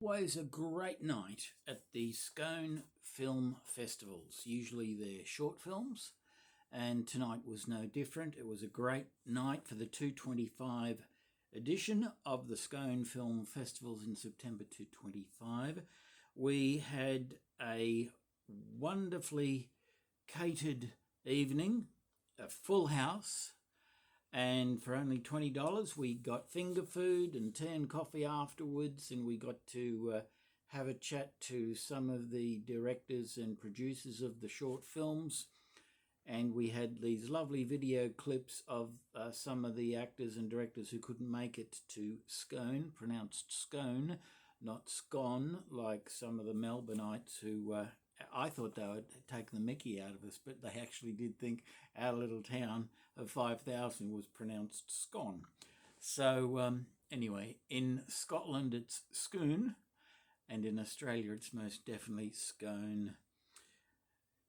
Was a great night at the SCONE Film Festivals. Usually they're short films, and tonight was no different. It was a great night for the 225 edition of the SCONE Film Festivals in September 225. We had a wonderfully catered evening, a full house, and for only $20 we got finger food and tea and coffee afterwards, and we got to have a chat to some of the directors and producers of the short films, and we had these lovely video clips of some of the actors and directors who couldn't make it to SCONE, pronounced scone, not scone, like some of the Melbourneites who I thought they would take the mickey out of us, but they actually did think our little town of 5,000 was pronounced scone. So anyway, in Scotland it's scone, and in Australia it's most definitely scone.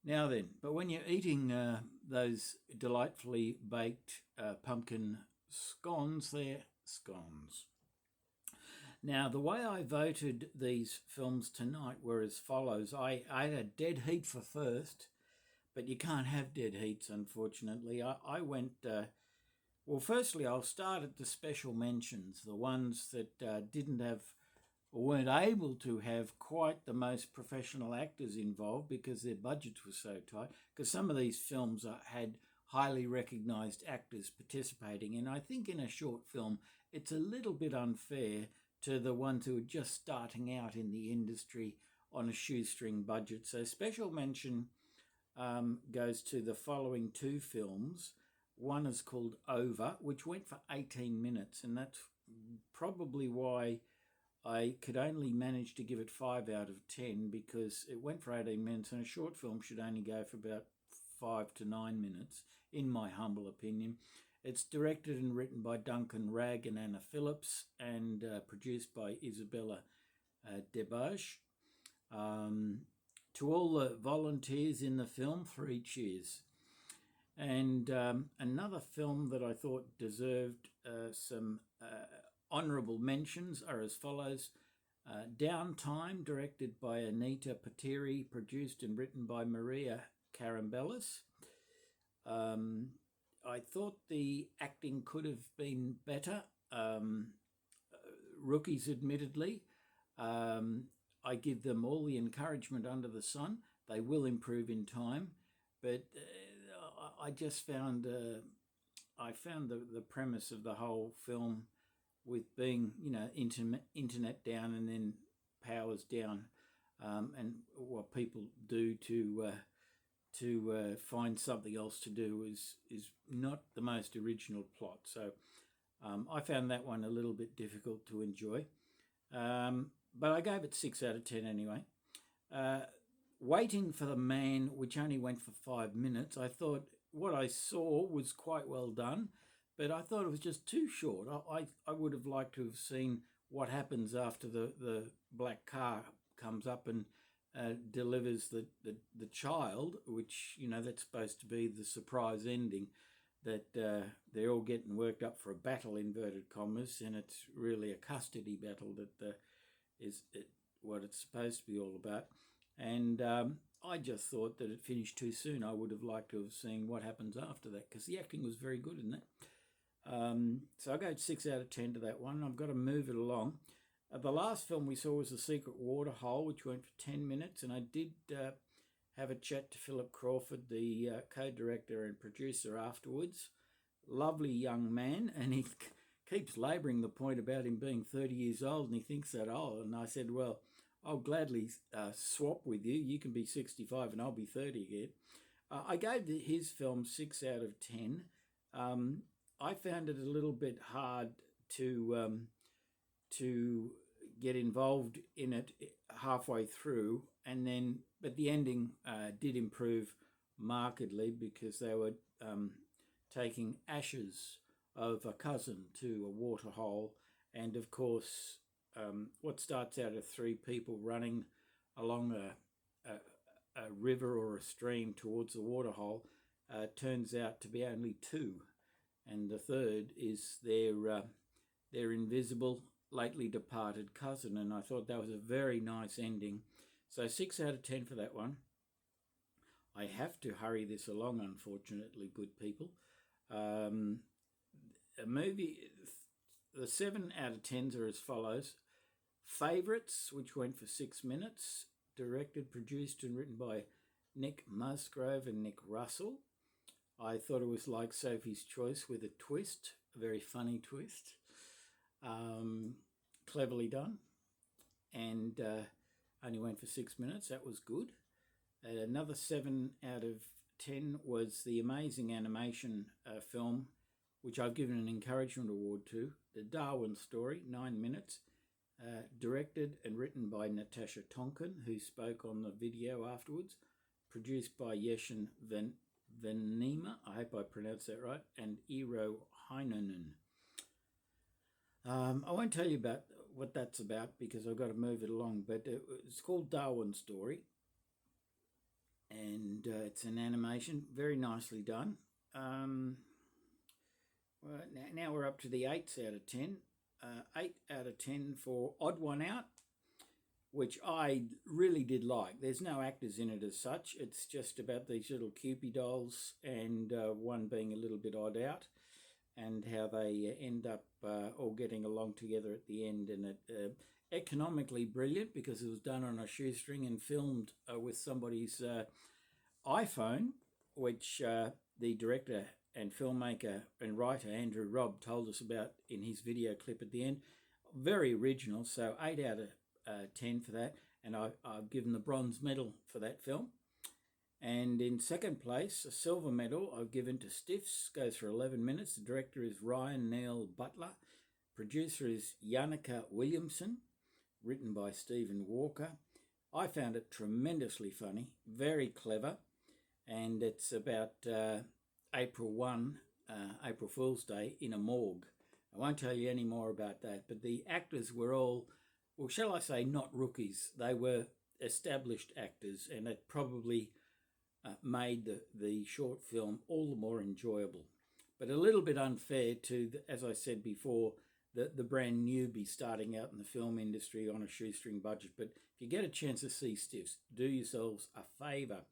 Now then, but when you're eating those delightfully baked pumpkin scones, they're scones. Now, the way I voted these films tonight were as follows. I had a dead heat for first, but you can't have dead heats, unfortunately. I went, well, firstly, I'll start at the special mentions, the ones that didn't have or weren't able to have quite the most professional actors involved because their budgets were so tight, because some of these films had highly recognised actors participating, and I think in a short film it's a little bit unfair to the ones who are just starting out in the industry on a shoestring budget. So special mention goes to the following two films. One is called Over, which went for 18 minutes, and that's probably why I could only manage to give it 5 out of 10, because it went for 18 minutes, and a short film should only go for about 5 to 9 minutes, in my humble opinion. It's directed and written by Duncan Ragg and Anna Phillips, and produced by Isabella Debage. To all the volunteers in the film, 3 cheers. And another film that I thought deserved some honourable mentions are as follows. Downtime, directed by Anita Pateri, produced and written by Maria Carambellis. I thought the acting could have been better. Rookies, admittedly. I give them all the encouragement under the sun. They will improve in time, but I just found the premise of the whole film, with being, internet down and then powers down, and what people do to find something else to do is not the most original plot. So I found that one a little bit difficult to enjoy. But I gave it 6 out of 10 anyway. Waiting for the Man, which only went for 5 minutes, I thought what I saw was quite well done, but I thought it was just too short. I would have liked to have seen what happens after the black car comes up and delivers the child, which, that's supposed to be the surprise ending, that they're all getting worked up for a battle, inverted commas, and it's really a custody battle that is what it's supposed to be all about. And I just thought that it finished too soon. I would have liked to have seen what happens after that, because the acting was very good in that. So I go 6 out of 10 to that one. I've got to move it along. The last film we saw was The Secret Waterhole, which went for 10 minutes, and I did have a chat to Phillip Crawford, the co-director and producer, afterwards. Lovely young man, and he keeps labouring the point about him being 30 years old, and he thinks that old. And I said, well, I'll gladly swap with you. You can be 65 and I'll be 30 again. I gave his film 6 out of 10. I found it a little bit hard to get involved in it halfway through, but the ending did improve markedly, because they were taking ashes of a cousin to a waterhole, and of course what starts out as 3 people running along a river or a stream towards the waterhole turns out to be only 2, and the third is they're invisible lately departed cousin, and I thought that was a very nice ending. So 6 out of 10 for that one. I have to hurry this along, unfortunately, good people. A movie, the 7 out of 10s are as follows. Favourites, which went for 6 minutes, directed, produced and written by Nick Musgrove and Nick Russell. I thought it was like Sophie's Choice with a twist, a very funny twist. Cleverly done, and only went for 6 minutes. That was good. Another 7 out of 10 was the amazing animation film, which I've given an encouragement award to, The Darwin Story, 9 minutes, directed and written by Natasha Tonkin, who spoke on the video afterwards, produced by Yeshin Venema, I hope I pronounced that right, and Eero Heinonen. I won't tell you about what that's about because I've got to move it along, but it's called Darwin Story, and it's an animation, very nicely done. Well, now we're up to the 8s out of 10. 8 out of 10 for Odd One Out, which I really did like. There's no actors in it as such. It's just about these little Cupid dolls and one being a little bit odd out, and how they end up all getting along together at the end. And it economically brilliant because it was done on a shoestring and filmed with somebody's iPhone, which the director and filmmaker and writer Andrew Robb told us about in his video clip at the end. Very original, so 8 out of 10 for that, and I've given the bronze medal for that film. And in second place, a silver medal I've given to Stiffs, goes for 11 minutes. The director is Ryan Neil Butler. Producer is Yannicka Williamson. Written by Stephen Walker. I found it tremendously funny, very clever, and it's about April 1, April Fool's Day, in a morgue. I won't tell you any more about that, but the actors were all, well, shall I say, not rookies. They were established actors, and it probably made the short film all the more enjoyable. But a little bit unfair to, as I said before, the brand newbie starting out in the film industry on a shoestring budget. But if you get a chance to see Stiffs, do yourselves a favour.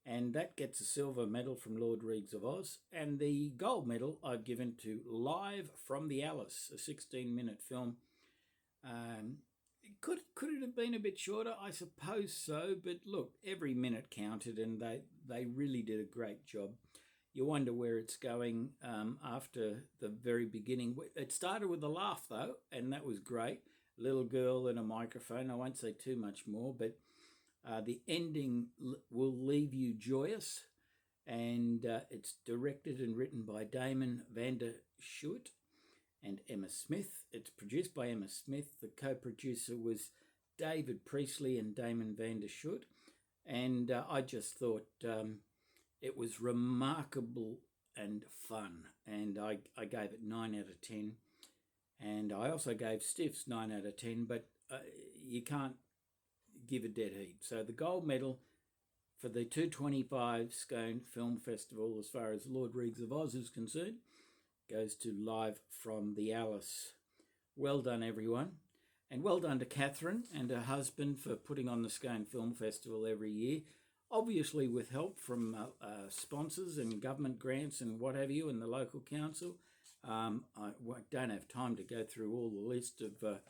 And that gets a silver medal from Lord Reags of Oz. And the gold medal I've given to Live from the Alice, a 16-minute film. Could it have been a bit shorter? I suppose so, but look, every minute counted, and they really did a great job. You wonder where it's going after the very beginning. It started with a laugh, though, and that was great. Little girl and a microphone. I won't say too much more, but the ending will leave you joyous, and it's directed and written by Damon van der Schoot and Emma Smith. It's produced by Emma Smith. The co-producer was David Priestley and Damon van der Schoot. And I just thought it was remarkable and fun. And I gave it 9 out of 10. And I also gave Stiffs 9 out of 10, but you can't give a dead heat. So the gold medal for the 225 Scone Film Festival, as far as Lord Reags of Oz is concerned, goes to Live from the Alice. Well done, everyone. And well done to Catherine and her husband for putting on the Scone Film Festival every year, obviously with help from sponsors and government grants and what have you, and the local council. I don't have time to go through all the list of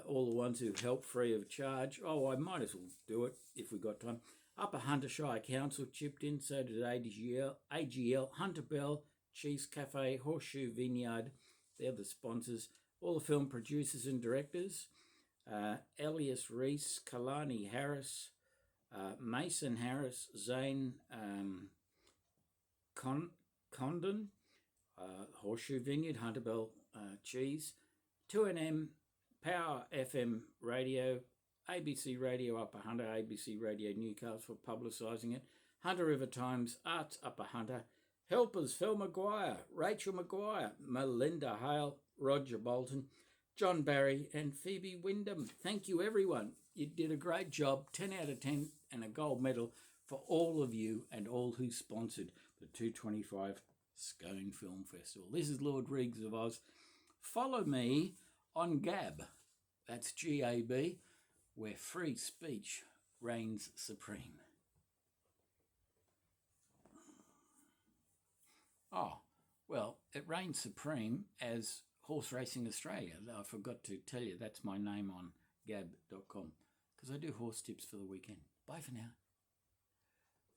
all the ones who help free of charge. Oh, I might as well do it if we've got time. Upper Hunter Shire Council chipped in, so did AGL, Hunter Bell, Cheese Cafe, Horseshoe Vineyard. They're the sponsors. All the film producers and directors. Elias Rees, Khalani Harris, Mason Harris, Zane, Condon, Horseshoe Vineyard, Hunter Bell Cheese, 2NM, Power FM Radio, ABC Radio Upper Hunter, ABC Radio Newcastle for publicising it, Hunter River Times, Arts Upper Hunter, Helpers Phil Maguire, Rachel Maguire, Melinda Hale, Roger Boulton, John Barry and Phoebe Wyndham. Thank you, everyone. You did a great job. 10 out of 10 and a gold medal for all of you and all who sponsored the 225 Scone Film Festival. This is Lord Reags of Oz. Follow me on Gab, that's GAB, where free speech reigns supreme. Oh, well, it reigns supreme as Horse Racing Australia. I forgot to tell you, that's my name on gab.com, because I do horse tips for the weekend. Bye for now.